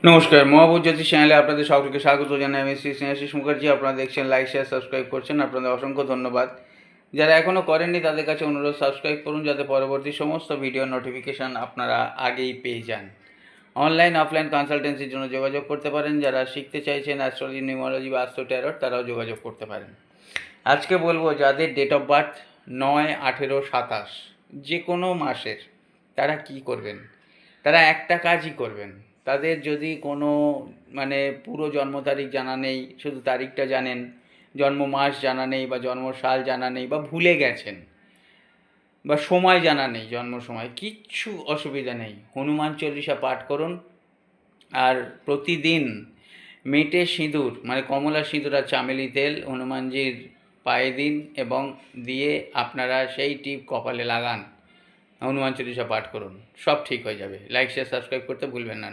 নমস্কার, মহাভূত জ্যোতিষ চ্যানেলে আপনাদের সকলকে স্বাগত জানাই। আমি শ্রী স্নেহাশিস মুখার্জি। আপনারা দেখছেন, লাইক শেয়ার সাবস্ক্রাইব করছেন, আপনাদের অসংখ্য ধন্যবাদ। যারা এখনও করেননি তাদের কাছে অনুরোধ, সাবস্ক্রাইব করুন যাতে পরবর্তী সমস্ত ভিডিও নোটিফিকেশান আপনারা আগেই পেয়ে যান। অনলাইন অফলাইন কনসালটেন্সির জন্য যোগাযোগ করতে পারেন। যারা শিখতে চাইছেন অ্যাস্ট্রোলজি, নিউমারোলজি বা অ্যাস্ট্রো ট্যারট, তারাও যোগাযোগ করতে পারেন। আজকে বলবো যাদের ডেট অফ বার্থ 9, 18, 27 যে কোনো মাসের, তারা কি করবেন। তারা একটা কাজই করবেন। তাদের যদি কোনো পুরো জন্ম তারিখ জানা নেই, শুধু তারিখটা জানেন, জন্ম মাস জানা নেই বা জন্ম সাল জানা নেই বা ভুলে গেছেন বা সময় জানা নেই, জন্ম সময়, কিচ্ছু অসুবিধা নেই। হনুমান চল্লিশা পাঠ করুন। আর প্রতিদিন মেটে সিঁদুর কমলা সিঁদুর আর চামেলি তেল হনুমানজির পায়ে দিন এবং দিয়ে আপনারা সেই টিপ কপালে লাগান। হনুমান চল্লিশা পাঠ করুন, সব ঠিক হয়ে যাবে। লাইক শেয়ার সাবস্ক্রাইব করতে ভুলবেন না।